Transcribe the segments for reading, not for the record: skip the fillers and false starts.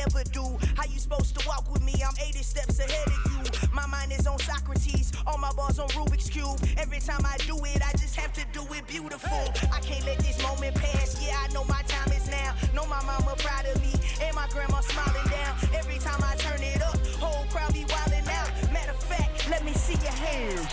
never do. How you supposed to walk with me? I'm 80 steps ahead of you. My mind is on Socrates, all my bars on Rubik's Cube. Every time I do it, I just have to do it beautiful. I can't let this moment pass, yeah, I know my time is now. Know my mama proud of me, and my grandma smiling down. Every time I turn it up, whole crowd be wildin' out. Matter of fact, let me see your hands.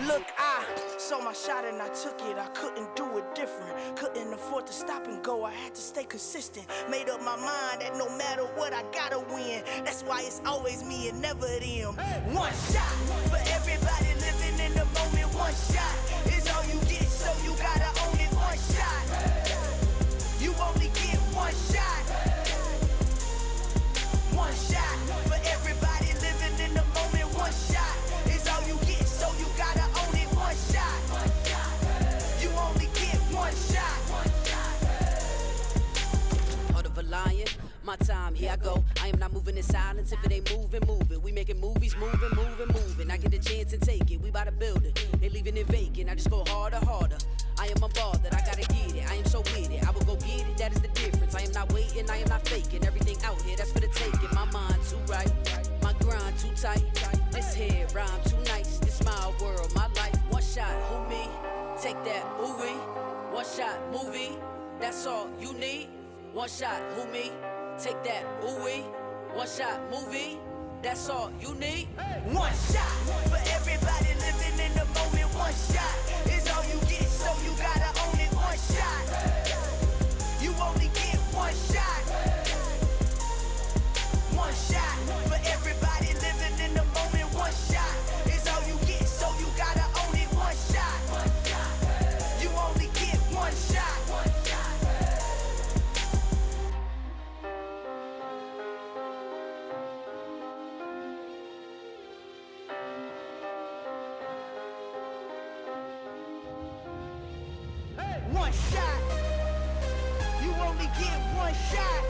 Look, I saw my shot and I took it. I couldn't do it different. Couldn't afford to stop and go. I had to stay consistent. Made up my mind that no matter what, I gotta win. That's why it's always me and never them. One shot for everybody living in the moment. One shot is all you get, so you gotta own it. One shot. You only get one shot. One shot for everybody living in the moment. One shot is all you get, so you gotta own it. One shot. You only get one shot. Heart of a lion, my time, here I go. I am not moving in silence. If it ain't moving, move it. We making movies, moving. I get a chance and take it. We bout to build it. They leaving it vacant. I just go harder. I am unbothered. I gotta get it. I am so with it. I will go get it. That is the difference. I am not waiting. I am not faking. Everything out here, that's for the taking. My mind too right. My grind too tight. This here rhyme too nice. This my world, my life. One shot, who me? Take that, ooh-wee. One shot, movie. That's all you need. One shot, who me? Take that, ooh-wee. One shot, movie. That's all you need. One shot for everybody living in the moment. One shot is all you get, so you gotta own it. One shot. You only get one shot. One shot for everybody living in the moment. One shot is all you get, so you gotta own it. One shot. You only get one shot. One shot. You only get one shot.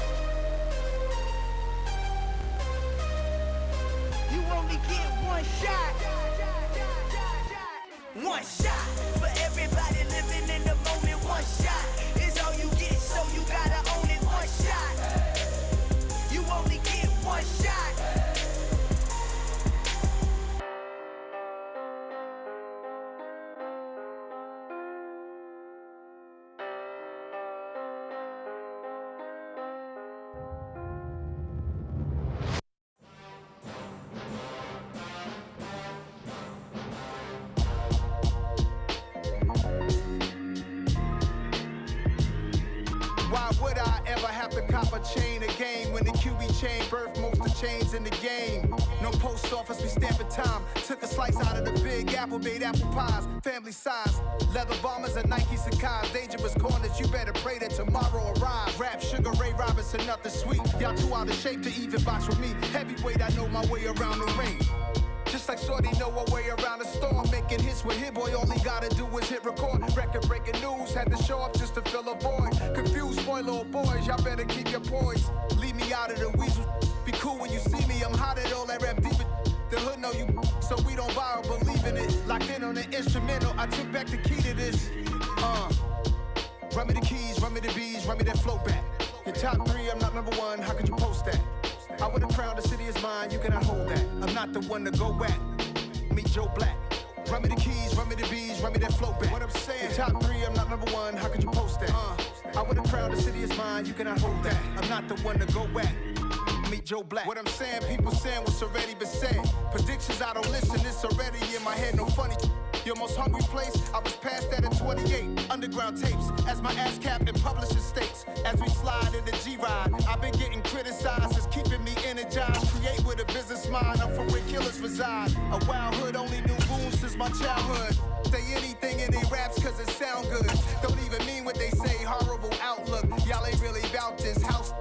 You only get one shot. One shot for everybody living in the moment. One shot is all you get, so you gotta own it. One shot. You only get one shot. Why would I ever have to cop a chain again when the QB chain birthed most of chains in the game? No post office, we stamping time. Took a slice out of the big apple, made apple pies, family size. Leather bombers and Nike Sacai's. Dangerous corners, you better pray that tomorrow arrives. Rap, Sugar Ray Robinson, nothing sweet. Y'all too out of shape to even box with me. Heavyweight, I know my way around the ring. Just like Shorty know her way around the storm. Making hits with Hit Boy, all he gotta do is hit record. Record breaking news, had to show up just to fill a void. Confused boy, little boys, y'all better keep your poise. Leave me out of the weasel. Be cool when you see me, I'm hot at all that rap deep. The hood know you, so we don't borrow, believe in it. Locked in on the instrumental, I took back the key to this. Run me the keys, run me the bees, run me that flow back. Your top three, I'm not number one, how could you post that? I would have crowned the city is mine, you cannot hold that. I'm not the one to go back. Meet Joe Black. Run me the keys, run me the bees, run me that flow back. What I'm saying, your top three, I'm not number one, how could you post that? I would have crowned the city is mine, you cannot hold that. I'm not the one to go back. Meet Joe Black. What I'm saying, people saying what's already been said. Predictions, I don't listen, it's already in my head, no funny. Your most hungry place, I was past that at 28. Underground tapes, as my ass cap in publishing states. As we slide in the G-Ride, I've been getting criticized, it's keeping me energized. Create with a business mind, I'm from where killers reside. A wild hood, only knew wounds since my childhood. Say anything in they raps cause it sound good. Don't even mean what they say, horrible outlook. Y'all ain't really about this house.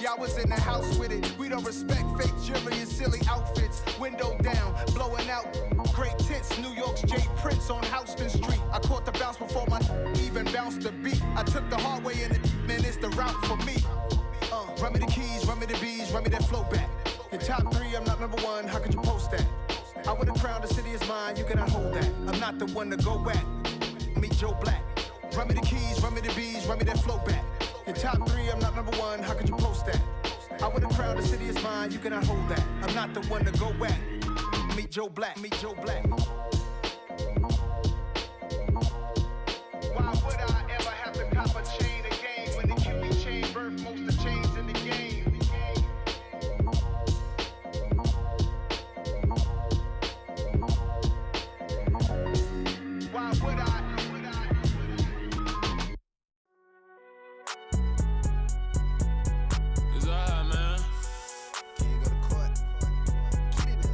Y'all was in the house with it. We don't respect fake jewelry and silly outfits. Window down, blowing out. Great tits, New York's J. Prince on Houston Street. I caught the bounce before my even bounced the beat. I took the hard way in it, man, it's the route for me. Run me the keys, run me the bees, run me that flow back. Your top three, I'm not number one, how could you post that? I would have crowned the city is mine, you cannot hold that. I'm not the one to go back. Meet Joe Black. Run me the keys, run me the bees, run me that flow back. Your top three, I'm not number one, how could you post that? I would have crowned the city is mine, you cannot hold that. I'm not the one to go at. Meet Joe Black, meet Joe Black. Why would I ever have to cop a chain again when the QB chain birthed most of the chains in the game? Why would I? It's alright, man. Can you go to court? Get it up.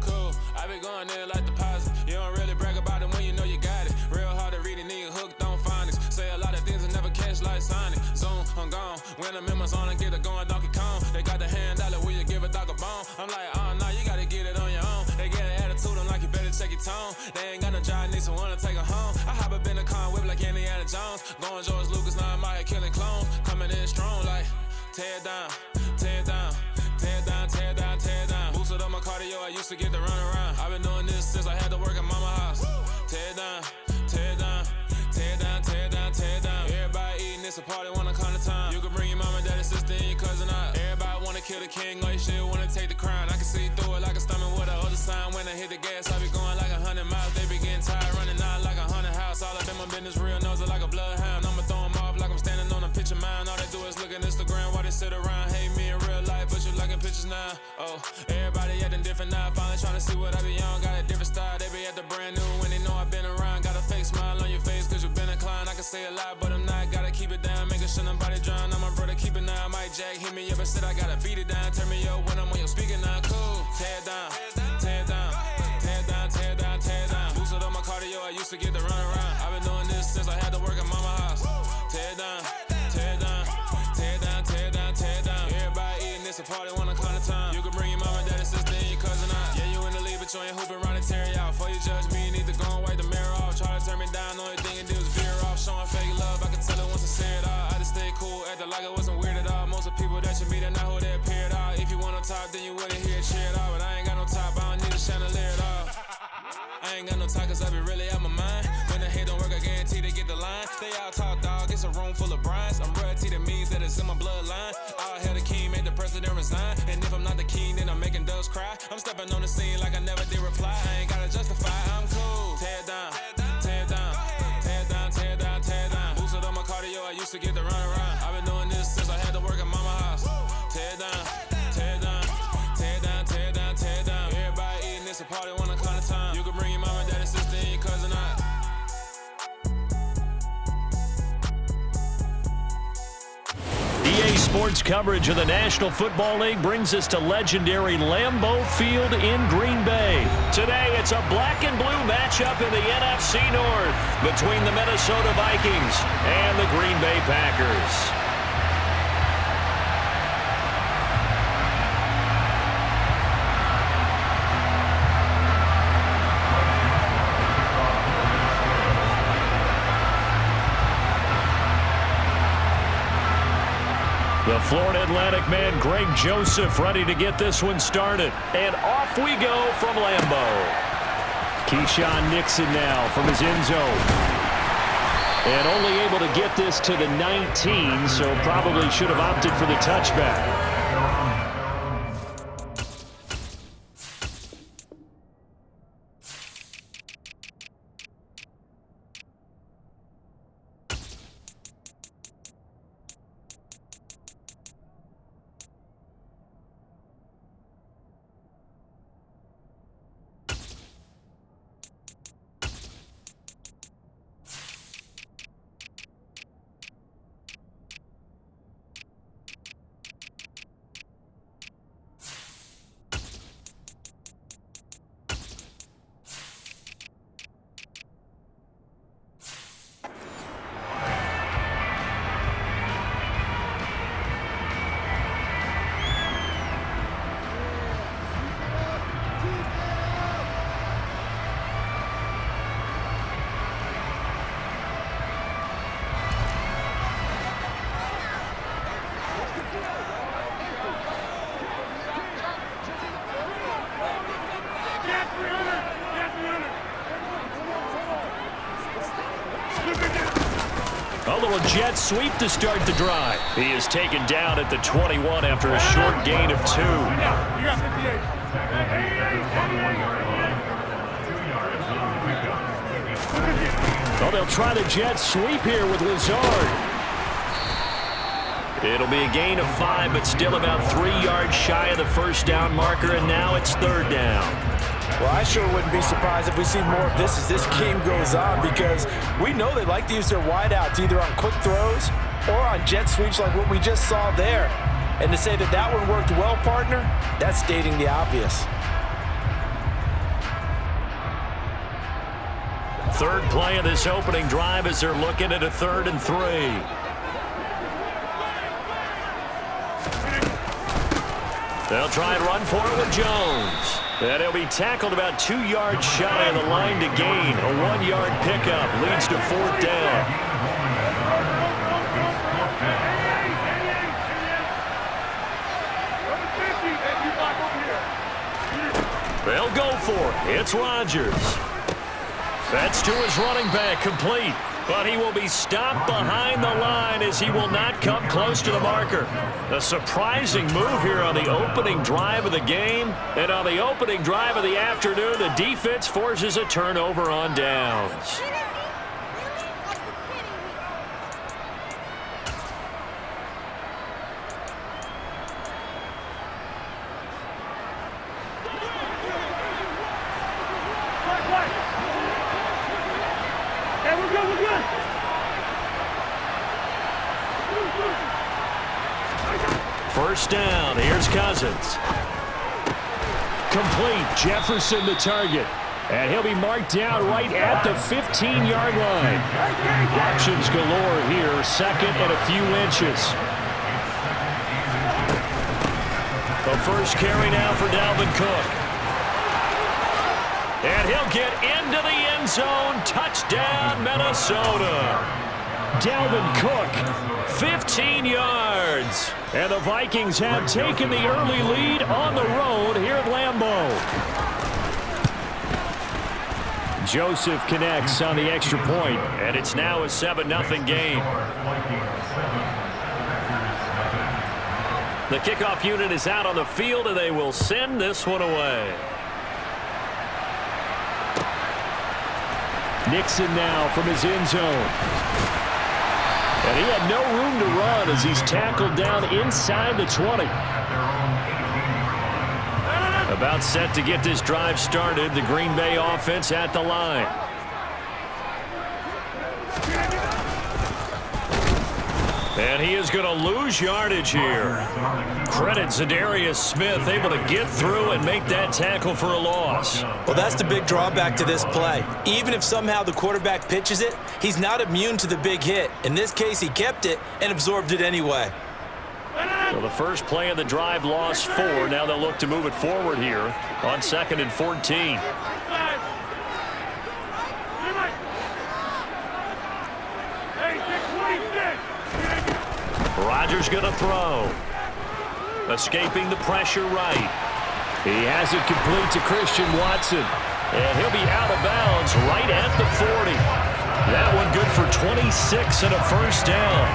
Cool. I be going there like deposit. You don't really brag about it when you know you got it. Real hard to read a nigga hooked on phonics. Say a lot of things and never catch like Sonic. Zoom, I'm gone. When I'm in my zone, I get it going Donkey Kong. They got the hand dollar, will you give a dog a bone? I'm like, oh no, you gotta get it on your own. They get an attitude, I'm like, you better check your tone. They ain't got no job, need someone to take her home. I hop up in the car, whip like Indiana Jones. Going George Lucas, now I'm out here killing clones. Coming in strong like, tear down, tear down, tear down, tear down, tear down. Boosted up my cardio, I used to get to run around. I've been doing this since I had to work at mama house. Tear down, tear down, tear down, tear down, tear down. Everybody eating, it's a party, wanna come to time. You can bring your mama, daddy, sister, and your cousin out. Everybody wanna kill the king, or you shit wanna take the crown. I can see through it like a stomach with a other sign. When I hit the gas, I be going like 100 miles. They be getting tired, running out like 100 house. All up in my business, real nose like a bloodhound. I'ma throw 'em off like I'm standing on a picture mine. All they do is look at Instagram while they sit around. Hate me in real life, but you liking pictures now. Oh, everybody acting different now. Finally trying to see what I be on. Got a different style, they be at the brand new when they know I've been around. Got a fake smile on your face cause you been inclined. I can say a lot, but I'm not. Gotta keep it down, making sure nobody drown. I'm my brother, keep it now. Mike Jack hit me up and said I gotta beat it down. Turn me up when I'm on your speaker now. Cool, tear down, tear down, tear down, tear down, tear down. Boosted up my cardio, I used to get to run around. I've been doing this since I had to work at mama house. Tear down, tear down, tear down, tear down, tear down. Everybody eating, it's a party, wanna come to time. You can bring your mama, daddy, sister, and your cousin out. Yeah, you in the lead, but you ain't hooping around and tear you out. Before you judge me, you need to go and wipe the mirror off. Try to turn me down, only thing you did was veer off. Showing fake love, I can tell it once I say it all. I just stay cool, acting like I wasn't weird at all. Most of the people that you meet are not who they appear at all. If you want on top, then you wouldn't hear it cheer at all. But I ain't got no top, I don't need a chandelier at all. I ain't got no talk cause I be really out my mind. When the hate don't work, I guarantee they get the line. They all talk dog, it's a room full of brines. I'm royalty, that means that it's in my bloodline. All hell the king, made the president resign. And if I'm not the king, then I'm making doves cry. I'm stepping on the scene like I never did reply. I ain't gotta justify, I'm cool. Tear down, tear down, tear down, tear down, tear down. Boosted up my cardio, I used to get to run around. I've been doing this since I had to work at mama house. Tear down, tear down, tear down, tear down, tear down. Everybody eating, it's a party, wanna come to time. You can bring your mama, daddy, sister, and your cousin out. EA Sports coverage of the National Football League brings us to legendary Lambeau Field in Green Bay. Today, it's a black and blue matchup in the NFC North between the Minnesota Vikings and the Green Bay Packers. The Florida Atlantic man, Greg Joseph, ready to get this one started. And off we go from Lambeau. Keyshawn Nixon now from his end zone. And only able to get this to the 19, so probably should have opted for the touchback. A little jet sweep to start the drive. He is taken down at the 21 after a short gain of 2. Well, they'll try the jet sweep here with Lazard. It'll be a gain of 5, but still about 3 yards shy of the first down marker, and now it's 3rd down. Well, I sure wouldn't be surprised if we see more of this as this game goes on, because we know they like to use their wideouts either on quick throws or on jet sweeps like what we just saw there. And to say that that one worked well, partner, that's stating the obvious. Third play of this opening drive as they're looking at a 3rd and 3. They'll try and run for it with Jones. And he'll be tackled about 2 yards shy of the line to gain. A 1-yard pickup leads to 4th down. They'll go for it. It's Rodgers. That's to his running back, complete. But he will be stopped behind the line as he will not come close to the marker. A surprising move here on the opening drive of the game. And on the opening drive of the afternoon, the defense forces a turnover on downs. First down, here's Cousins. Complete, Jefferson the target. And he'll be marked down right at the 15-yard line. Options galore here, 2nd and a few inches. The first carry now for Dalvin Cook. And he'll get into the end zone. Touchdown, Minnesota. Dalvin Cook, 15 yards. And the Vikings have taken the early lead on the road here at Lambeau. Joseph connects on the extra point, and it's now a 7-0 game. The kickoff unit is out on the field, and they will send this one away. Nixon now from his end zone. And he had no room to run as he's tackled down inside the 20. About set to get this drive started. The Green Bay offense at the line. And he is going to lose yardage here. Credit Zadarius Smith, able to get through and make that tackle for a loss. Well, that's the big drawback to this play. Even if somehow the quarterback pitches it, he's not immune to the big hit. In this case, he kept it and absorbed it anyway. So the first play of the drive lost 4. Now they'll look to move it forward here on 2nd and 14. Rodgers going to throw. Escaping the pressure right. He has it complete to Christian Watson. And he'll be out of bounds right at the 40. That one good for 26 and a first down.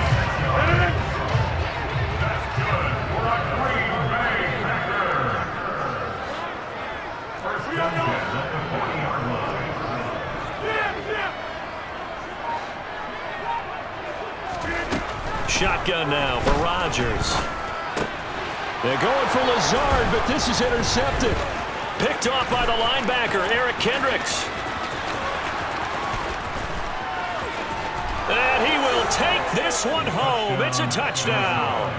Shotgun now for Rodgers. They're going for Lazard, but this is intercepted. Picked off by the linebacker, Eric Kendricks. And he will take this one home. It's a touchdown.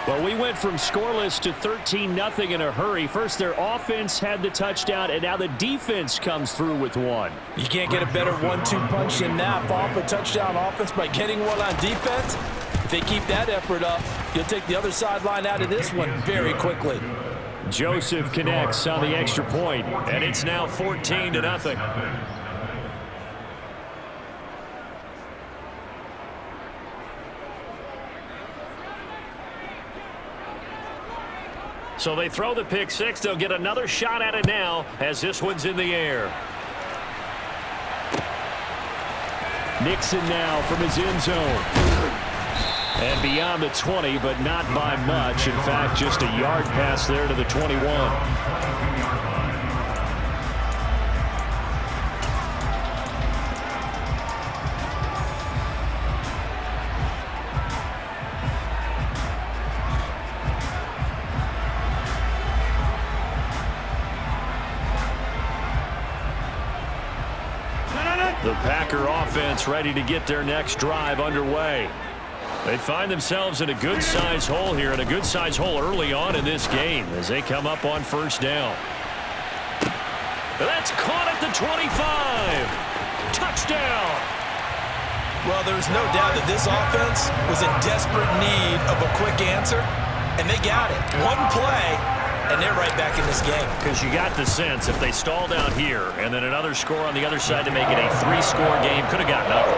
Well, we went from scoreless to 13-0 in a hurry. First, their offense had the touchdown, and now the defense comes through with one. You can't get a better 1-2 punch than that. Follow up a touchdown offense by getting one on defense. If they keep that effort up, you'll take the other sideline out of this one very quickly. Joseph connects on the extra point, and it's now 14-0. So they throw the pick six. They'll get another shot at it now as this one's in the air. Nixon now from his end zone. And beyond the 20, but not by much. In fact, just a yard pass there to the 21. The Packer offense ready to get their next drive underway. They find themselves in a good-sized hole here, and a good-sized hole early on in this game as they come up on first down. That's caught at the 25. Touchdown. Well, there's no doubt that this offense was in desperate need of a quick answer, and they got it. One play, and they're right back in this game. Because you got the sense if they stall down here and then another score on the other side to make it a 3-score game, could have gotten ugly.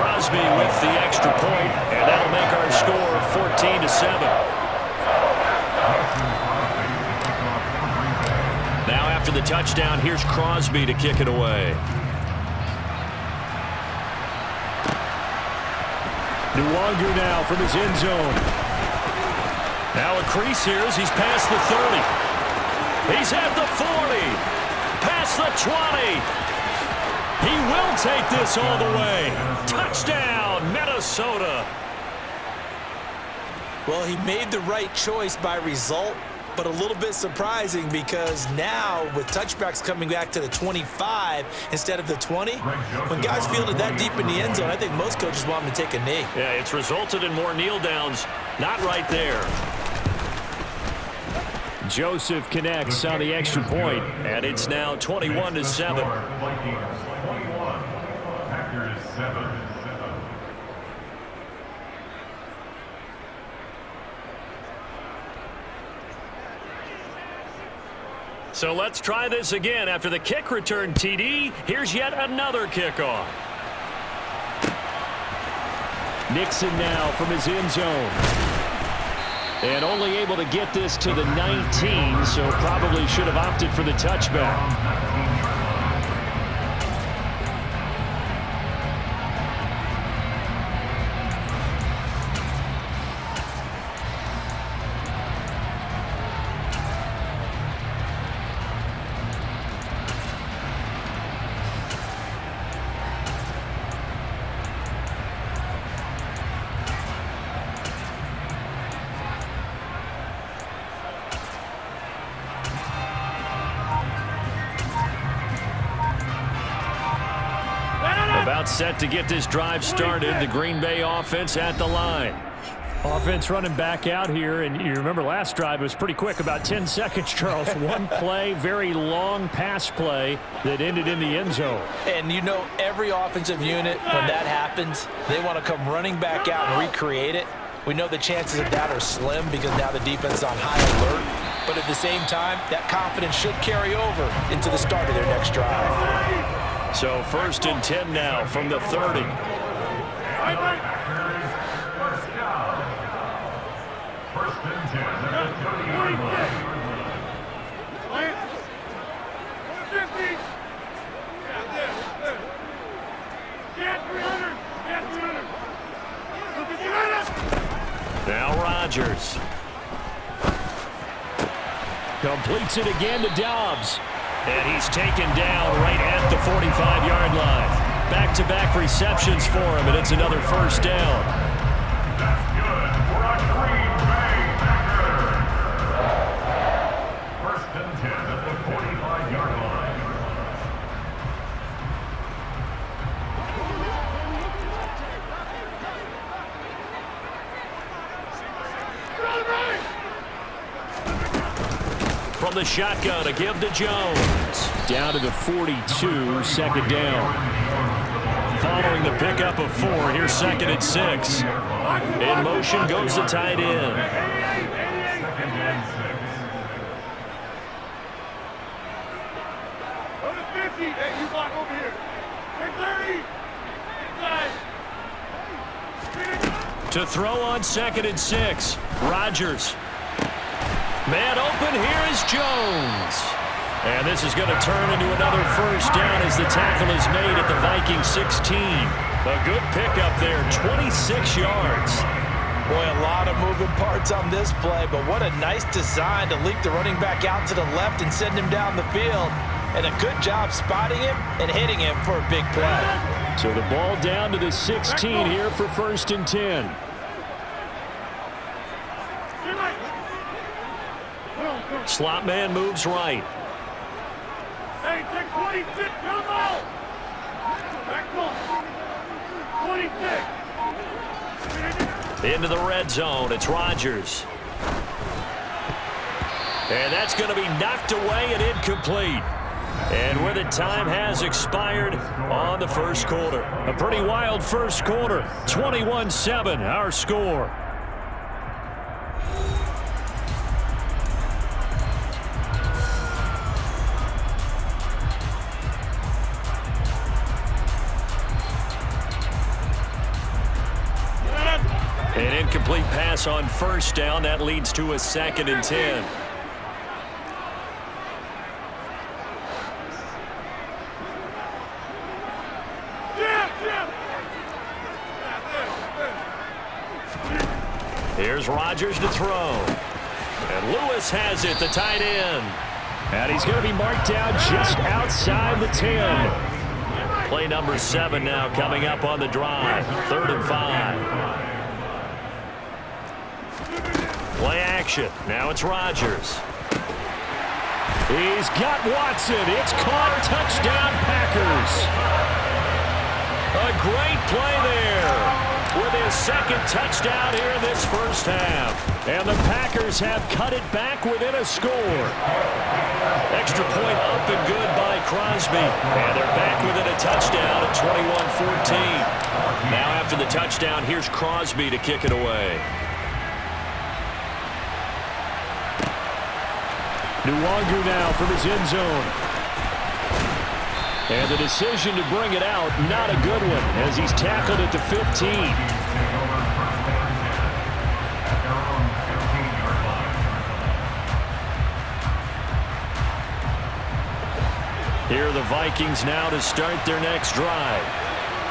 Crosby with the extra point, and that'll make our score 14-7. Now after the touchdown, here's Crosby to kick it away. Nwangu now from his end zone. Now a crease here as he's past the 30. He's at the 40. Past the 20. He will take this all the way. Touchdown, Minnesota. Well, he made the right choice by result, but a little bit surprising because now with touchbacks coming back to the 25 instead of the 20, when guys fielded that deep in the end zone, I think most coaches want them to take a knee. Yeah, it's resulted in more kneel downs. Not right there. Joseph connects on the extra point, and it's now 21-7. So let's try this again. After the kick return TD, here's yet another kickoff. Nixon now from his end zone. And only able to get this to the 19, so probably should have opted for the touchback. About set to get this drive started. The Green Bay offense at the line. Offense running back out here, and you remember last drive was pretty quick, about 10 seconds, Charles. One play, very long pass play that ended in the end zone. And you know every offensive unit, when that happens, they want to come running back out and recreate it. We know the chances of that are slim because now the defense is on high alert. But at the same time, that confidence should carry over into the start of their next drive. So 1st and 10 now from the 30. Now Rodgers. Completes it again to Dobbs. And he's taken down right at the 45-yard line. Back-to-back receptions for him, and it's another first down. That's good for a Green Bay Packer. 1st and 10 at the 45-yard line. From the shotgun, a give to Jones. Down to the 42, 2nd down. Following the pickup of 4, here's 2nd and 6. In motion goes the tight end. To throw on 2nd and 6. Rodgers. Man open, here is Jones. And this is going to turn into another first down as the tackle is made at the Vikings 16. A good pickup there, 26 yards. Boy, a lot of moving parts on this play, but what a nice design to leak the running back out to the left and send him down the field. And a good job spotting him and hitting him for a big play. So the ball down to the 16 here for 1st and 10. Slot man moves right. Hey, take 26, come on! Back on! 26. Into the red zone, it's Rodgers. And that's going to be knocked away and incomplete. And where the time has expired on the first quarter. A pretty wild first quarter. 21-7, our score. An incomplete pass on first down. That leads to a 2nd and 10. Here's Rodgers to throw. And Lewis has it, the tight end. And he's going to be marked down just outside the 10. Play number 7 now coming up on the drive. 3rd and 5. Play action. Now it's Rodgers. He's got Watson. It's caught. Touchdown, Packers. A great play there with his 2nd touchdown here in this first half. And the Packers have cut it back within a score. Extra point up and good by Crosby. And they're back within a touchdown at 21-14. Now after the touchdown, here's Crosby to kick it away. Nwangu now from his end zone. And the decision to bring it out, not a good one, as he's tackled at the 15. Here are the Vikings now to start their next drive.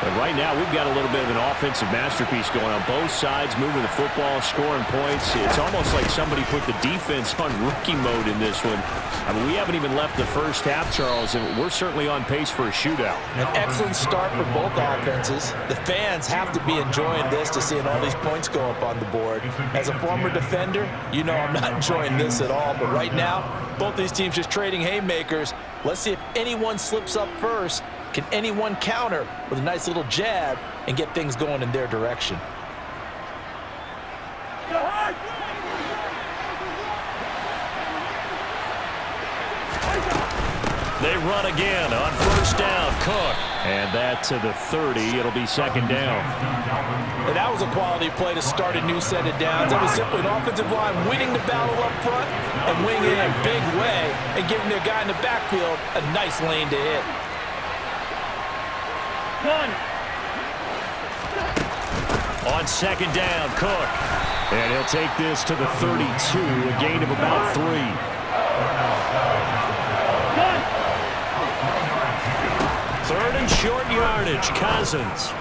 And right now, we've got a little bit of an offensive masterpiece going on. Both sides moving the football, scoring points. It's almost like somebody put the defense on rookie mode in this one. I mean, we haven't even left the first half, Charles, and we're certainly on pace for a shootout. An excellent start for both offenses. The fans have to be enjoying this to seeing all these points go up on the board. As a former defender, you know I'm not enjoying this at all. But right now, both these teams just trading haymakers. Let's see if anyone slips up first. Can anyone counter with a nice little jab and get things going in their direction? They run again on first down. Cook. And that to the 30. It'll be 2nd down. And that was a quality play to start a new set of downs. That was simply an offensive line winning the battle up front and winning it in a big way and giving their guy in the backfield a nice lane to hit. On 2nd down, Cook. And he'll take this to the 32, a gain of about 3. Third and short yardage, Cousins.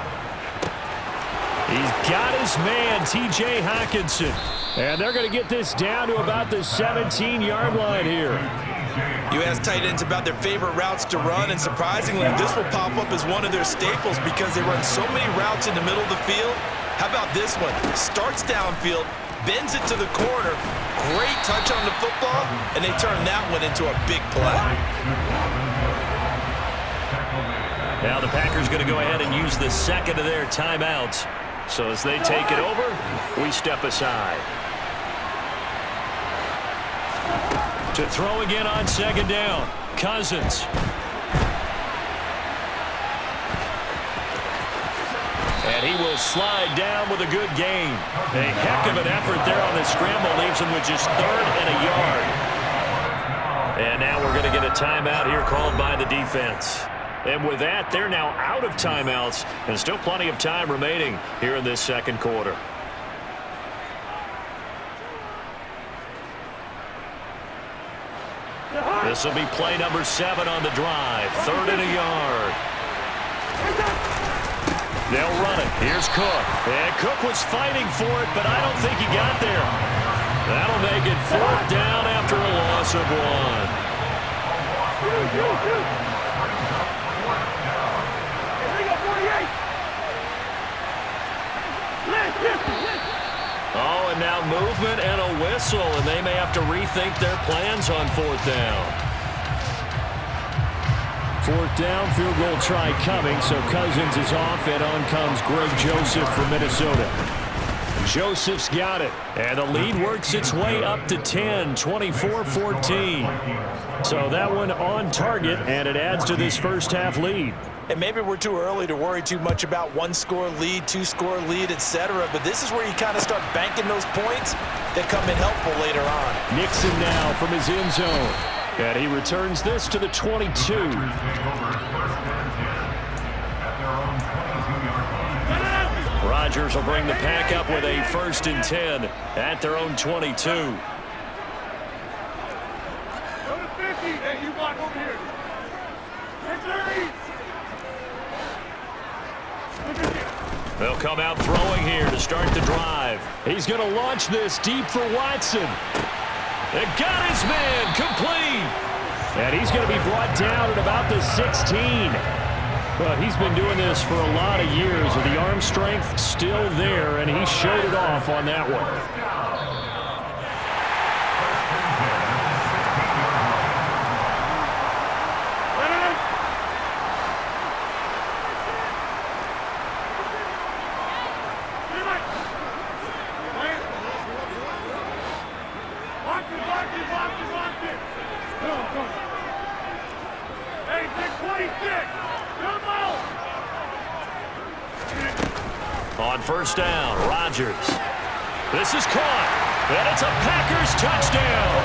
He's got his man, T.J. Hockenson. And they're going to get this down to about the 17-yard line here. You ask tight ends about their favorite routes to run, and surprisingly, this will pop up as one of their staples because they run so many routes in the middle of the field. How about this one? Starts downfield, bends it to the corner, great touch on the football, and they turn that one into a big play. Now the Packers going to go ahead and use the 2nd of their timeouts. So as they take it over, we step aside. To throw again on 2nd down, Cousins. And he will slide down with a good gain. A heck of an effort there on the scramble. Leaves him with just 3rd and a yard. And now we're going to get a timeout here called by the defense. And with that, they're now out of timeouts. And still plenty of time remaining here in this 2nd quarter. This will be play number 7 on the drive. 3rd and a yard. They'll run it. Here's Cook. And Cook was fighting for it, but I don't think he got there. That'll make it 4th down after a loss of 1. Oh, and now movement and a whistle, and they may have to rethink their plans on 4th down. 4th down, field goal try coming, so Cousins is off, and on comes Greg Joseph from Minnesota. Joseph's got it, and the lead works its way up to 10, 24-14. So that one on target, and it adds to this first half lead. And maybe we're too early to worry too much about 1-score lead, 2-score lead, etc. But this is where you kind of start banking those points that come in helpful later on. Nixon now from his end zone. And he returns this to the 22. Rodgers will bring the pack up with a 1st and 10 at their own 22. They'll come out throwing here to start the drive. He's going to launch this deep for Watson. It got his man complete. And he's going to be brought down at about the 16. Well, he's been doing this for a lot of years, and the arm strength still there, and he showed it off on that one. On 1st down, Rodgers. This is caught, and it's a Packers touchdown.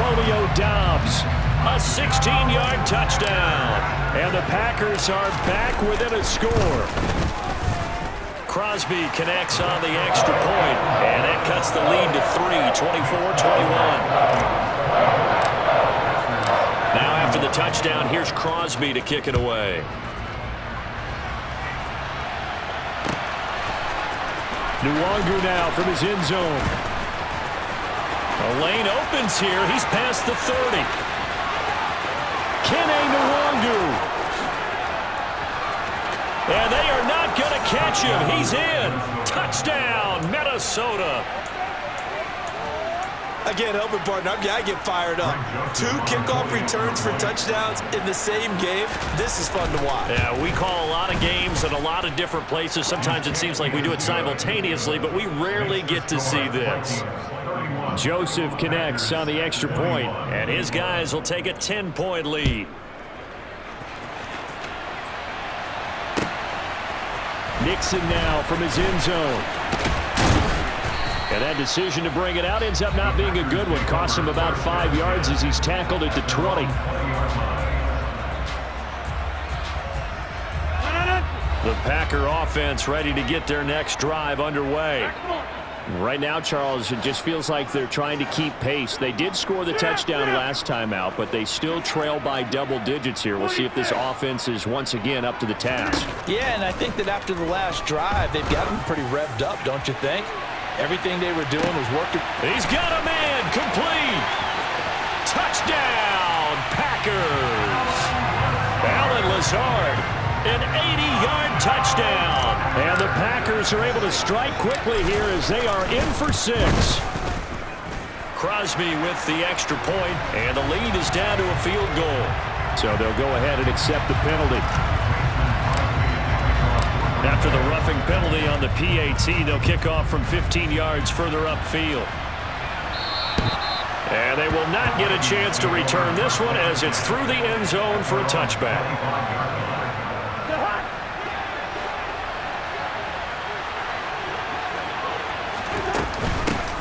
Romeo Doubs, a 16-yard touchdown. And the Packers are back within a score. Crosby connects on the extra point, and that cuts the lead to 3, 24-21. Now after the touchdown, here's Crosby to kick it away. Nwangu now from his end zone. The lane opens here. He's past the 30. Kene Nwangu. And they are not going to catch him. He's in. Touchdown, Minnesota. Again, helping partner, I get fired up. 2 kickoff returns for touchdowns in the same game. This is fun to watch. Yeah, we call a lot of games at a lot of different places. Sometimes it seems like we do it simultaneously, but we rarely get to see this. Joseph connects on the extra point, and his guys will take a 10-point lead. Nixon now from his end zone. And that decision to bring it out ends up not being a good one. Costs him about 5 yards as he's tackled at the 20. The Packer offense ready to get their next drive underway. Right now, Charles, it just feels like they're trying to keep pace. They did score the touchdown last time out, but they still trail by double digits here. We'll see if this offense is once again up to the task. Yeah, and I think that after the last drive, they've got them pretty revved up, don't you think? Everything they were doing was working. He's got a man complete. Touchdown, Packers. Alan Lazard, an 80-yard touchdown. And the Packers are able to strike quickly here as they are in for 6. Crosby with the extra point, and the lead is down to a field goal. So they'll go ahead and accept the penalty. After the roughing penalty on the PAT, they'll kick off from 15 yards further upfield. And they will not get a chance to return this one as it's through the end zone for a touchback.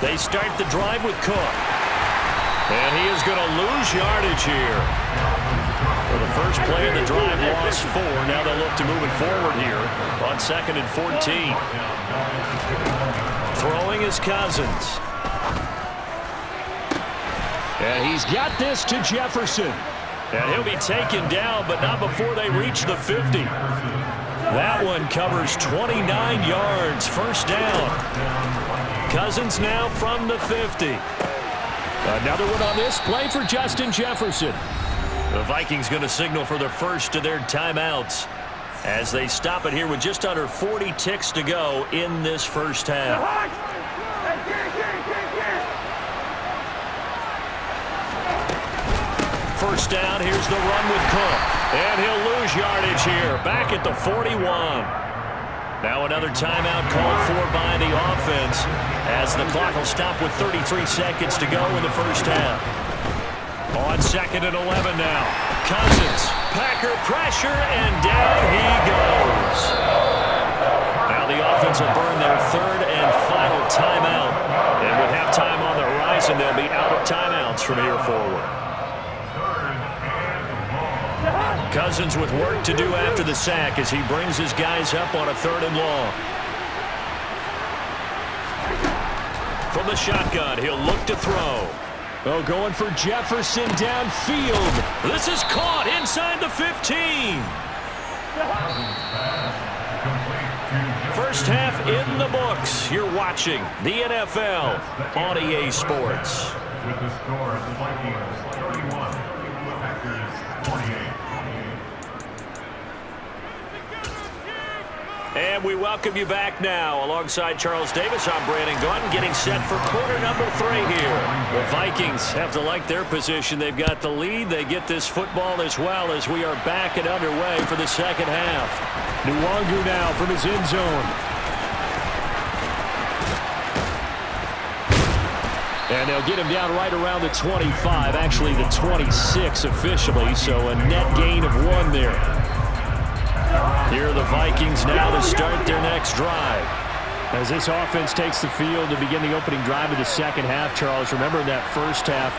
They start the drive with Cook. And he is going to lose yardage here. For the first play of the drive, lost 4. Now they'll look to move it forward here on 2nd and 14. Throwing is Cousins. And he's got this to Jefferson. And he'll be taken down, but not before they reach the 50. That one covers 29 yards, first down. Cousins now from the 50. Another one on this play for Justin Jefferson. The Vikings going to signal for the first of their timeouts as they stop it here with just under 40 ticks to go in this first half. First down, here's the run with Cook. And he'll lose yardage here, back at the 41. Now another timeout called for by the offense as the clock will stop with 33 seconds to go in the first half. On 2nd and 11 now. Cousins, Packer pressure, and down he goes. Now the offense will burn their third and final timeout. And with halftime on the horizon, they'll be out of timeouts from here forward. Cousins with work to do after the sack as he brings his guys up on a 3rd and long. From the shotgun, he'll look to throw. Oh, going for Jefferson downfield. This is caught inside the 15. First half in the books. You're watching the NFL on EA Sports. With the score, the Vikings 31, Packers 28. And we welcome you back now. Alongside Charles Davis, I'm Brandon Gunn, getting set for quarter number 3 here. The Vikings have to like their position. They've got the lead. They get this football as well as we are back and underway for the second half. Nwangu now from his end zone. And they'll get him down right around the 25, actually the 26 officially, so a net gain of 1 there. Here are the Vikings now to start their next drive. As this offense takes the field to begin the opening drive of the second half, Charles, remember in that first half,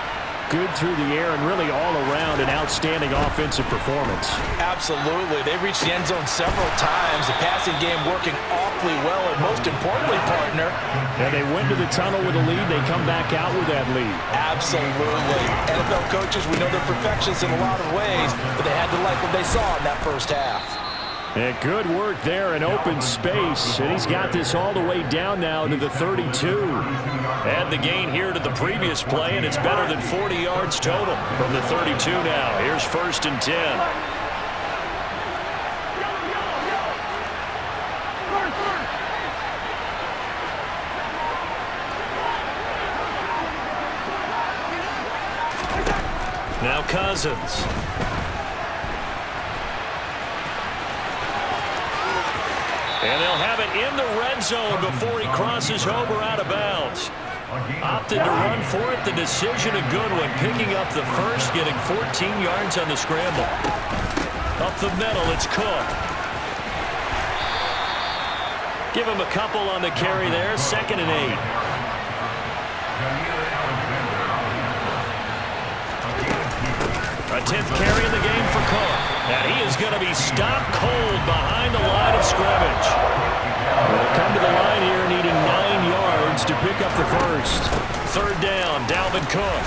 good through the air and really all around an outstanding offensive performance. Absolutely. They reached the end zone several times. The passing game working awfully well, and most importantly, partner. And they went to the tunnel with a lead. They come back out with that lead. Absolutely. NFL coaches, we know they're perfectionists in a lot of ways, but they had to like what they saw in that first half. And good work there in open space. And he's got this all the way down now to the 32. And the gain here to the previous play, and it's better than 40 yards total from the 32 now. Here's 1st and 10. Now Cousins. And they'll have it in the red zone before he crosses over out of bounds. Opted to run for it. The decision, a good one. Picking up the first, getting 14 yards on the scramble. Up the middle, it's Cook. Give him a couple on the carry there. 2nd and 8. A 10th carry in the game for Cook. And he is going to be stopped cold behind the line of scrimmage. They'll come to the line here needing 9 yards to pick up the first. 3rd down, Dalvin Cook.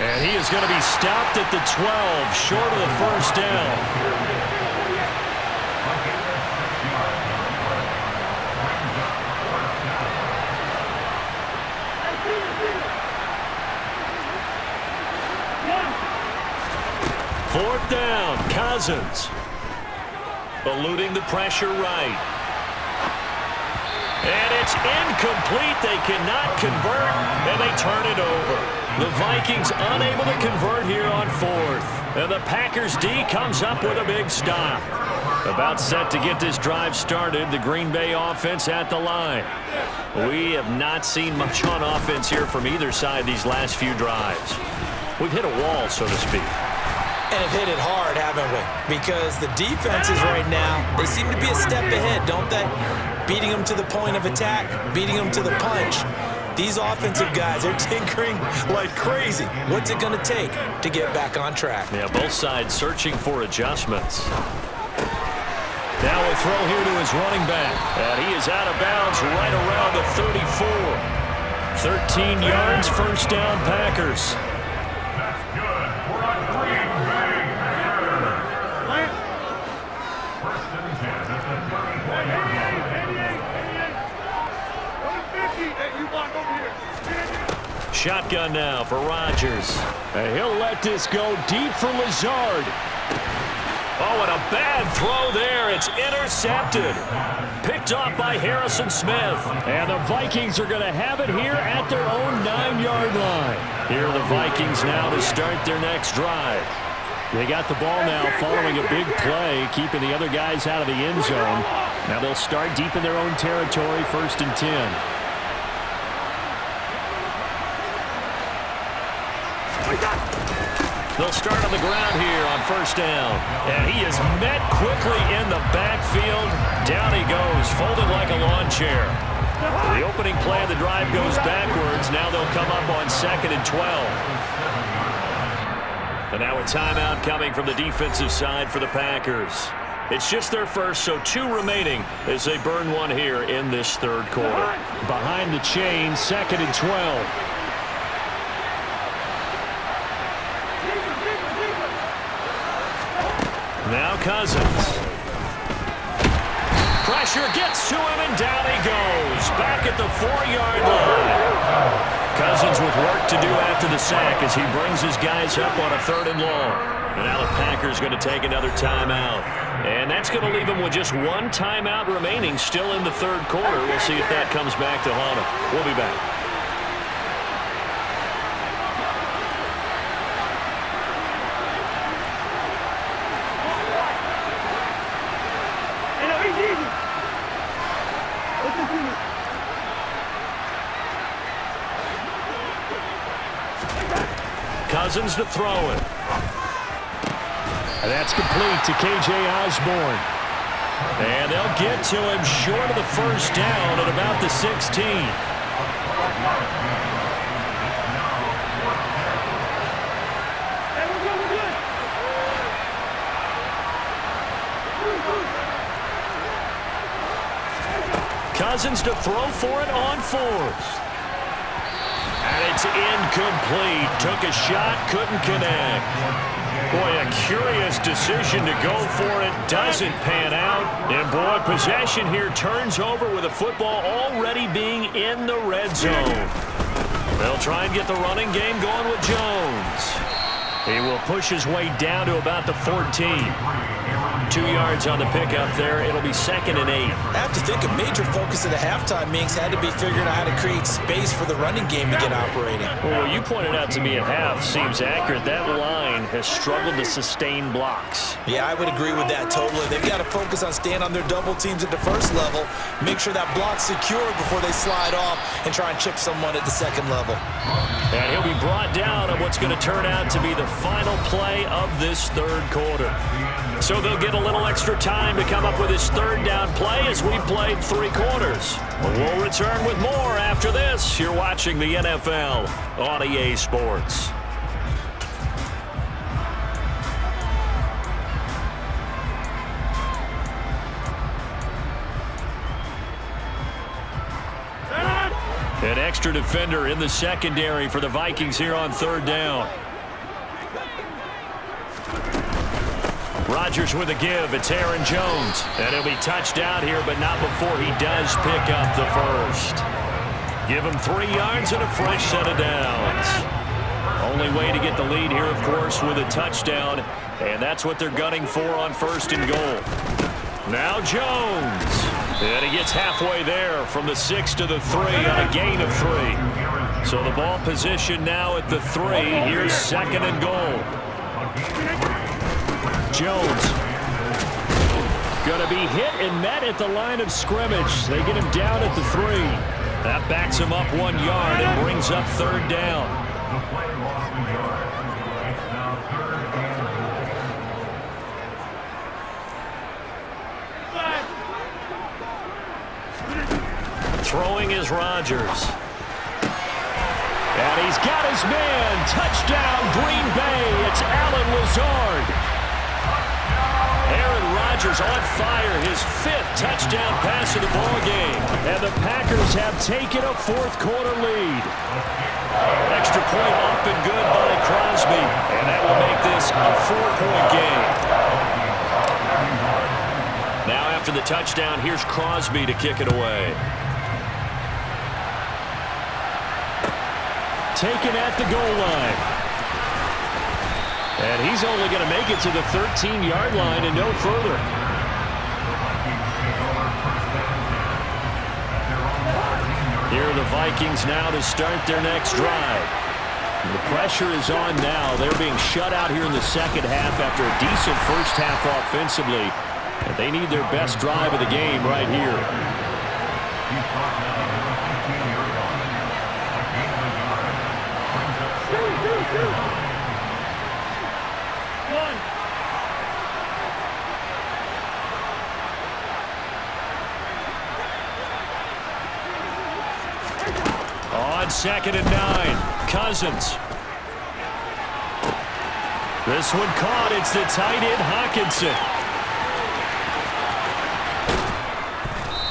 And he is going to be stopped at the 12, short of the first down. Fourth down, Cousins. Eluding the pressure right. And it's incomplete. They cannot convert, and they turn it over. The Vikings unable to convert here on 4th. And the Packers D comes up with a big stop. About set to get this drive started, the Green Bay offense at the line. We have not seen much on offense here from either side these last few drives. We've hit a wall, so to speak. And have hit it hard, haven't we? Because the defenses right now, they seem to be a step ahead, don't they? Beating them to the point of attack, beating them to the punch. These offensive guys, they're tinkering like crazy. What's it going to take to get back on track? Yeah, both sides searching for adjustments. Now a throw here to his running back. And he is out of bounds right around the 34. 13 yards, first down, Packers. That's good. We're on Green Bay. First and 10 at the 30. Shotgun now for Rodgers. And he'll let this go deep for Lazard. Oh, and a bad throw there. It's intercepted. Picked off by Harrison Smith. And the Vikings are going to have it here at their own 9-yard line. Here are the Vikings now to start their next drive. They got the ball now following a big play, keeping the other guys out of the end zone. Now they'll start deep in their own territory, 1st and 10. They'll start on the ground here on 1st down. And he is met quickly in the backfield. Down he goes, folded like a lawn chair. The opening play of the drive goes backwards. Now they'll come up on 2nd and 12. And now a timeout coming from the defensive side for the Packers. It's just their first, so 2 remaining as they burn one here in this 3rd quarter. Behind the chain, 2nd and 12. Now Cousins. Pressure gets to him, and down he goes. Back at the 4-yard line. Cousins with work to do after the sack as he brings his guys up on a 3rd and long. And now the Packers going to take another timeout. And that's going to leave them with just 1 timeout remaining still in the 3rd quarter. We'll see if that comes back to haunt them. We'll be back. Cousins to throw it. And that's complete to K.J. Osborne. And they'll get to him short of the 1st down at about the 16. Cousins to throw for it on 4th. And it's incomplete. Took a shot, couldn't connect. Boy, a curious decision to go for it. Doesn't pan out. And boy, possession here turns over with the football already being in the red zone. They'll try and get the running game going with Jones. He will push his way down to about the 14. 2 yards on the pickup there. It'll be 2nd and 8. I have to think a major focus of the halftime, Minks, had to be figuring out how to create space for the running game to get operating. Well, what you pointed out to me at half seems accurate. That line has struggled to sustain blocks. Yeah, I would agree with that totally. They've got to focus on staying on their double teams at the 1st level, make sure that block's secure before they slide off and try and chip someone at the 2nd level. And he'll be brought down on what's going to turn out to be the final play of this 3rd quarter. So they'll get a little extra time to come up with his 3rd down play as we played 3 quarters. We'll return with more after this. You're watching the NFL on EA Sports. An extra defender in the secondary for the Vikings here on 3rd down. Rodgers with a give. It's Aaron Jones. And he'll be touched out here, but not before he does pick up the 1st. Give him 3 yards and a fresh set of downs. Only way to get the lead here, of course, with a touchdown. And that's what they're gunning for on 1st and goal. Now Jones. And he gets halfway there from the 6 to the 3 on a gain of 3. So the ball position now at the 3. Here's 2nd and goal. Jones going to be hit and met at the line of scrimmage. They get him down at the 3. That backs him up 1 yard and brings up 3rd down. Throwing is Rodgers. And he's got his man. Touchdown, Green Bay. It's Allen Lazard. Aaron Rodgers on fire, his 5th touchdown pass of the ball game. And the Packers have taken a fourth-quarter lead. Extra point up and good by Crosby. And that will make this a 4-point game. Now after the touchdown, here's Crosby to kick it away. Taken at the goal line. And he's only going to make it to the 13-yard line and no further. Here are the Vikings now to start their next drive. The pressure is on now. They're being shut out here in the second half after a decent first half offensively. And they need their best drive of the game right here. On 2nd and 9, Cousins. This one caught. It's the tight end, Hawkinson.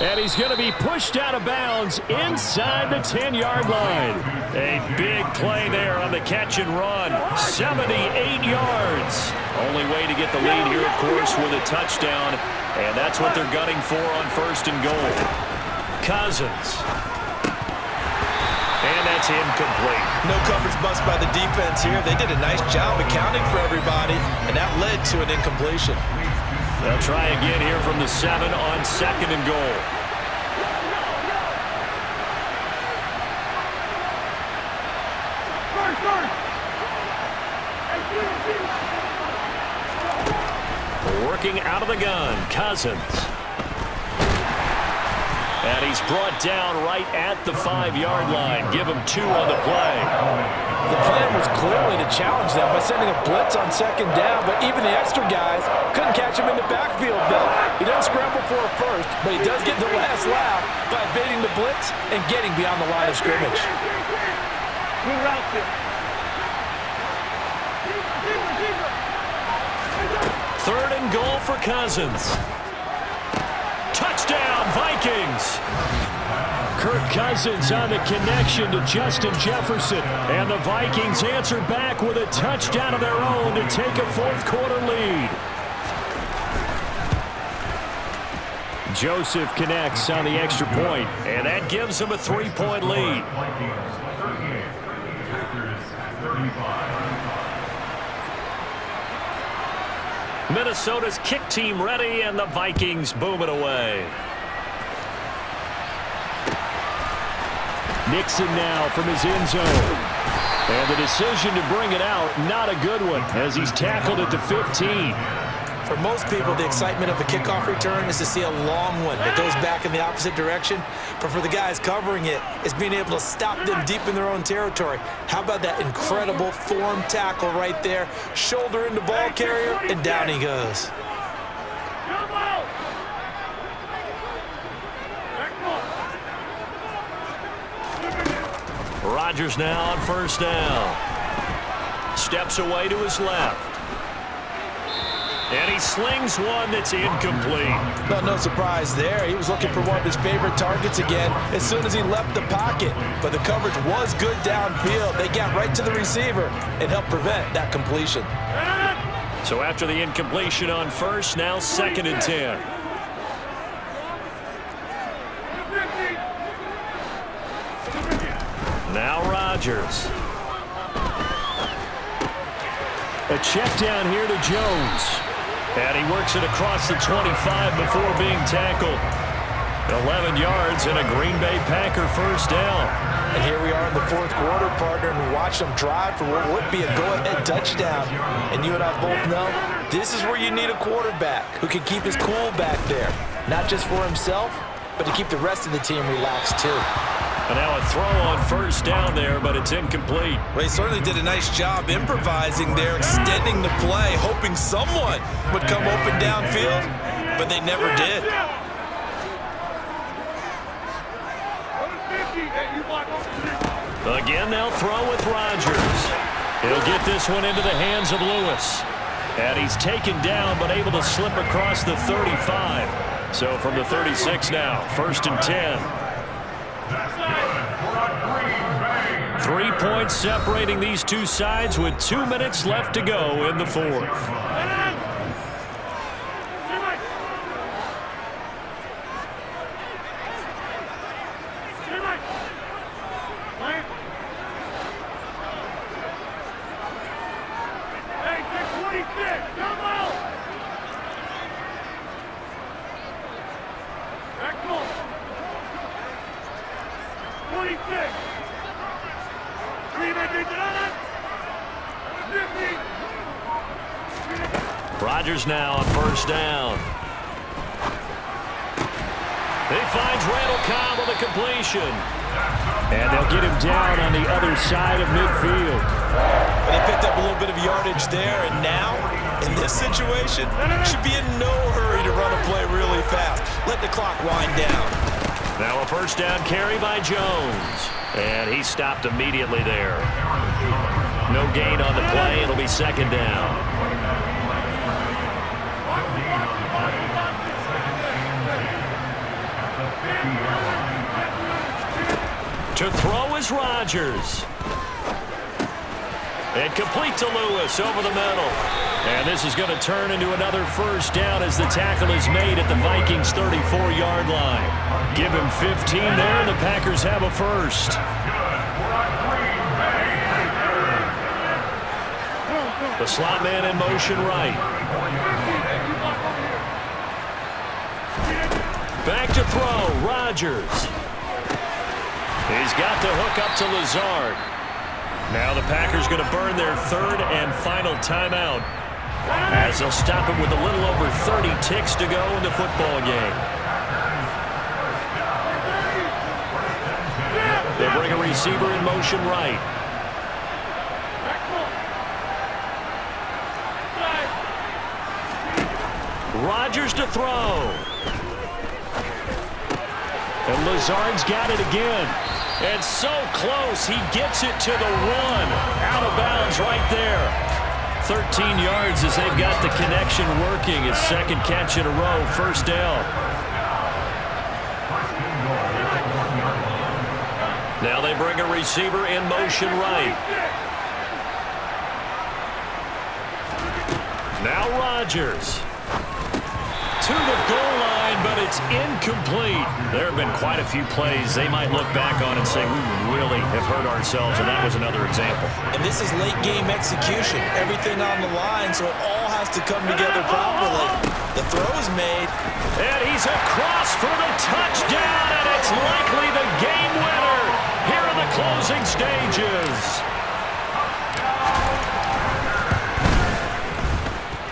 And he's going to be pushed out of bounds inside the 10-yard line. A big play there on the catch and run. 78 yards. Only way to get the lead here, of course, with a touchdown. And that's what they're gunning for on 1st and goal. Cousins. And that's incomplete. No coverage bust by the defense here. They did a nice job accounting for everybody, and that led to an incompletion. They'll try again here from the 7 on 2nd and goal. Working out of the gun, Cousins. And he's brought down right at the 5-yard line. Give him 2 on the play. The plan was clearly to challenge them by sending a blitz on 2nd down, but even the extra guys couldn't catch him in the backfield, though. He doesn't scramble for a first, but he does get the last laugh by evading the blitz and getting beyond the line of scrimmage. 3rd and goal for Cousins. Touchdown, Vikings! Kirk Cousins on the connection to Justin Jefferson. And the Vikings answer back with a touchdown of their own to take a 4th-quarter lead. Joseph connects on the extra point, and that gives them a 3-point lead. Minnesota's kick team ready, and the Vikings boom it away. Nixon now from his end zone. And the decision to bring it out, not a good one, as he's tackled at the 15. For most people, the excitement of a kickoff return is to see a long one that goes back in the opposite direction. But for the guys covering it, it's being able to stop them deep in their own territory. How about that incredible form tackle right there? Shoulder into ball carrier, and down he goes. Rodgers now on 1st down. Steps away to his left. And he slings one that's incomplete. No surprise there. He was looking for one of his favorite targets again as soon as he left the pocket. But the coverage was good downfield. They got right to the receiver and helped prevent that completion. So after the incompletion on 1st, now 2nd and 10. Now Rodgers. A check down here to Jones. And he works it across the 25 before being tackled. 11 yards and a Green Bay Packer 1st down. And here we are in the 4th quarter, partner, and we watch them drive for what would be a go-ahead touchdown. And you and I both know this is where you need a quarterback who can keep his cool back there. Not just for himself, but to keep the rest of the team relaxed too. And now a throw on 1st down there, but it's incomplete. Well, he certainly did a nice job improvising there, extending the play, hoping someone would come open downfield, but they never did. Again, they'll throw with Rodgers. He'll get this one into the hands of Lewis. And he's taken down but able to slip across the 35. So from the 36 now, 1st and 10. 3 points separating these two sides with 2 minutes left to go in the fourth. Rodgers now on 1st down. He finds Randall Cobb on the completion. And they'll get him down on the other side of midfield. And he picked up a little bit of yardage there, and now, in this situation, should be in no hurry to run a play really fast. Let the clock wind down. Now a 1st down carry by Jones. And he stopped immediately there. No gain on the play. It'll be 2nd down. To throw is Rodgers. And complete to Lewis over the middle. And this is going to turn into another 1st down as the tackle is made at the Vikings' 34-yard line. Give him 15 there, and the Packers have a 1st. The slot man in motion right. Back to throw, Rodgers. He's got the hook up to Lazard. Now the Packers going to burn their 3rd and final timeout as they'll stop it with a little over 30 ticks to go in the football game. They bring a receiver in motion right. Rodgers to throw. And Lazard's got it again. And so close, he gets it to the 1. Out of bounds right there. 13 yards as they've got the connection working. His 2nd catch in a row, 1st down. Now they bring a receiver in motion right. Now Rodgers. To the goal line, but it's incomplete. There have been quite a few plays they might look back on and say, we really have hurt ourselves, and that was another example. And this is late-game execution. Everything on the line, so it all has to come together properly. The throw is made. And he's across for the touchdown, and it's likely the game winner here in the closing stages.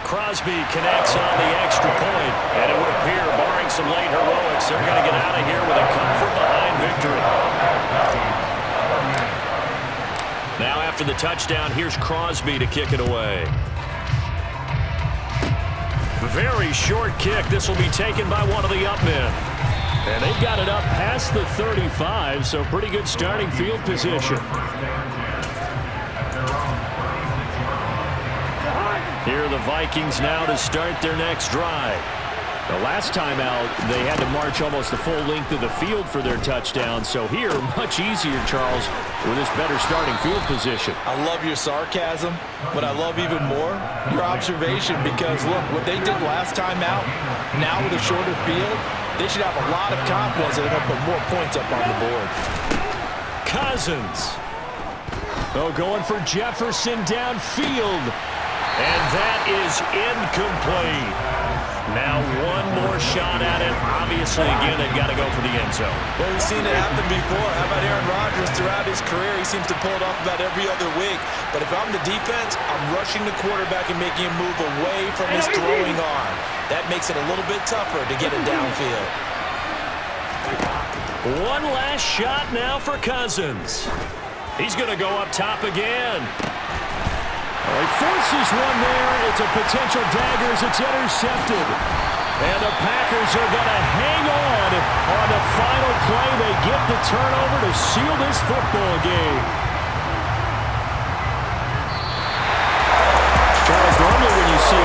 Crosby connects on the extra point, and it would appear, barring some late heroics, they're going to get out of here with a come-from-behind victory. Now after the touchdown, here's Crosby to kick it away. Very short kick. This will be taken by one of the up men. And they've got it up past the 35, so pretty good starting field position. Here are the Vikings now to start their next drive. The last time out, they had to march almost the full length of the field for their touchdown. So here, much easier, Charles, with this better starting field position. I love your sarcasm, but I love even more your observation because, look, what they did last time out, now with a shorter field, they should have a lot of confidence that they're going to put more points up on the board. Cousins. Oh, going for Jefferson downfield. And that is incomplete. Now one more shot at it. Obviously, again, they've got to go for the end zone. Well, we've seen it happen before. How about Aaron Rodgers? Throughout his career, he seems to pull it off about every other week. But if I'm the defense, I'm rushing the quarterback and making him move away from his throwing arm. That makes it a little bit tougher to get it downfield. One last shot now for Cousins. He's going to go up top again. He forces one there. It's a potential dagger as it's intercepted. And the Packers are going to hang on the final play. They get the turnover to seal this football game. Charles, normally when you see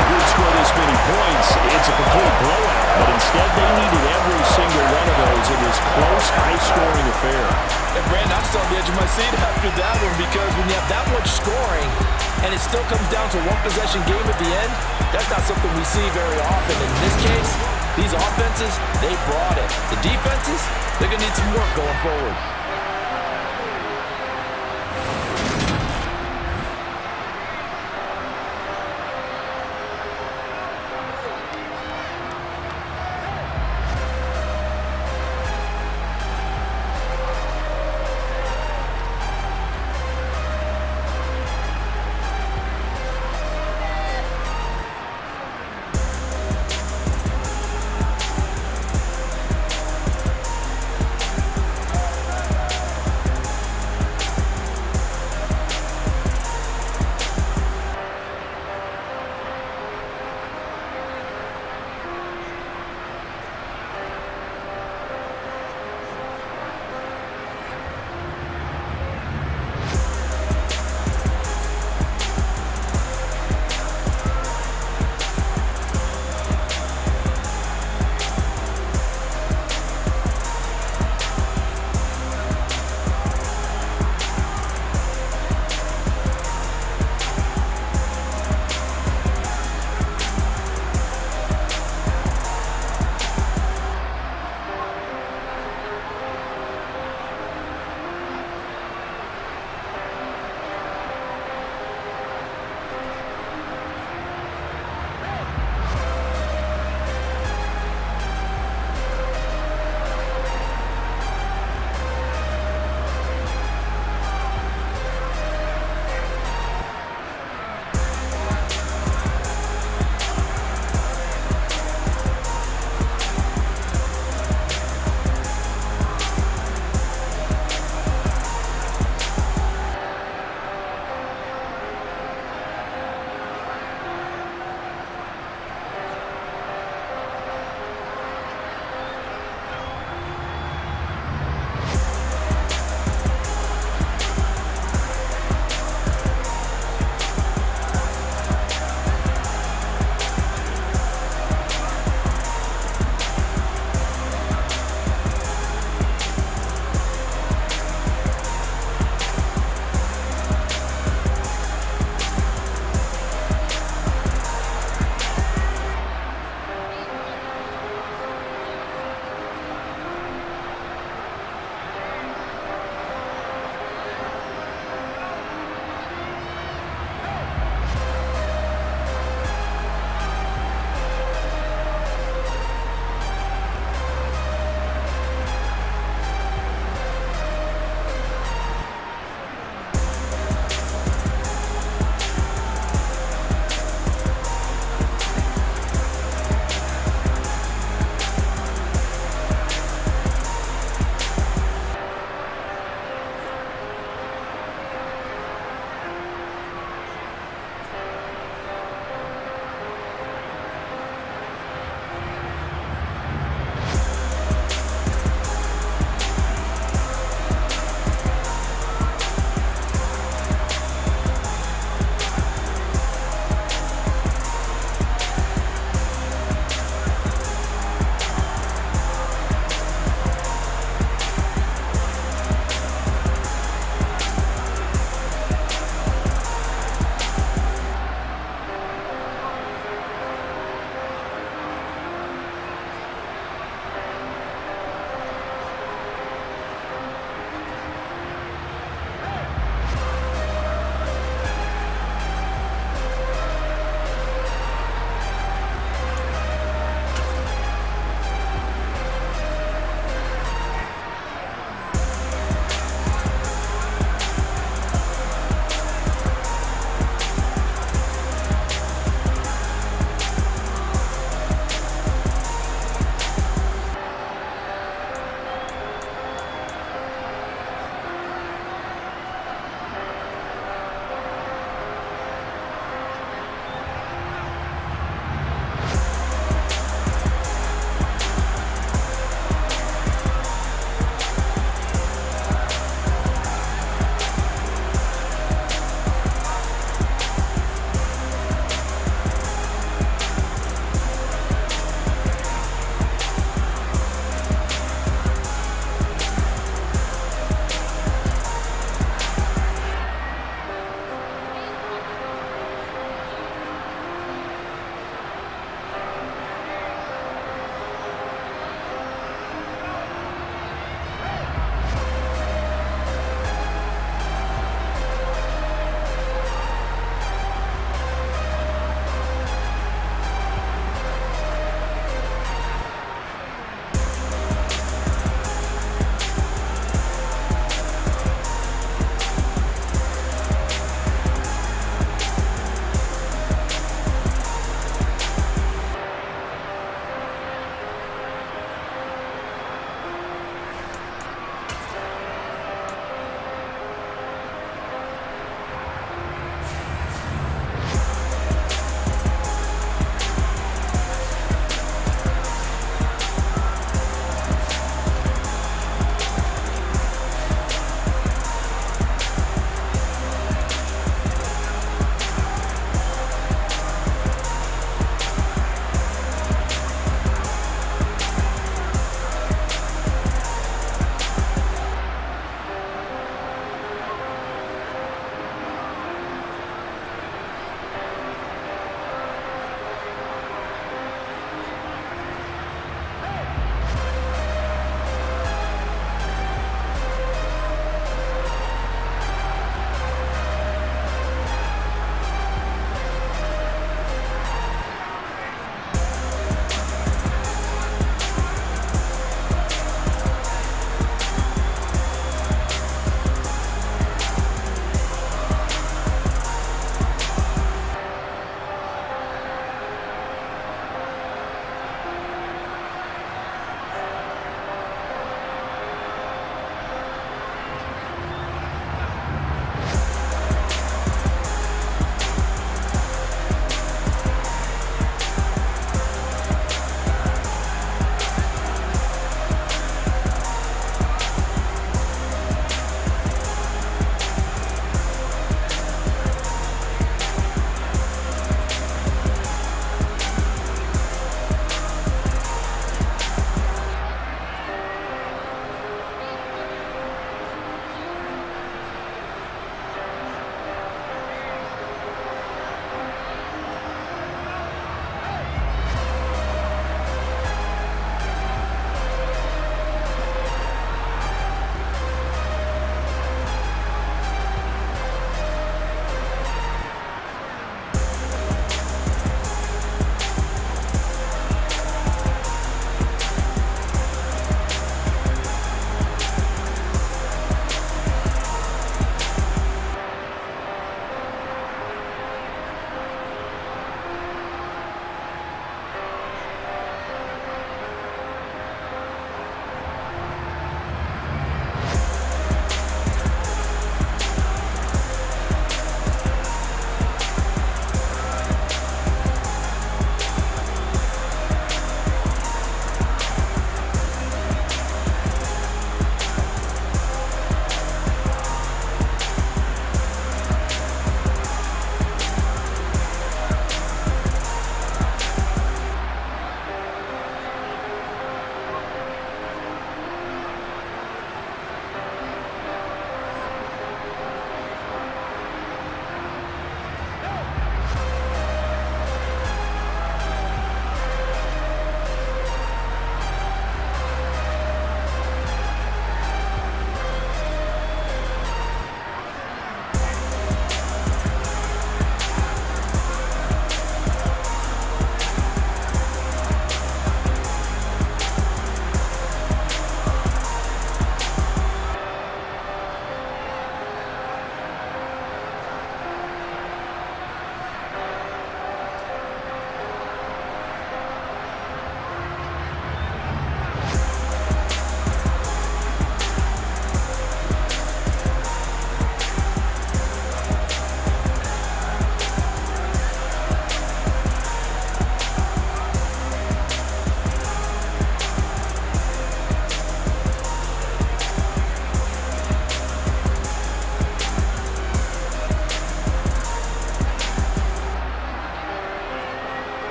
this many points, it's a complete blowout. But instead, they needed every single one of those in this close, high-scoring affair. And Brandon, I'm still on the edge of my seat after that one, because when you have that much scoring and it still comes down to a one-possession game at the end, that's not something we see very often. And in this case, these offenses, they brought it. The defenses, they're going to need some work going forward.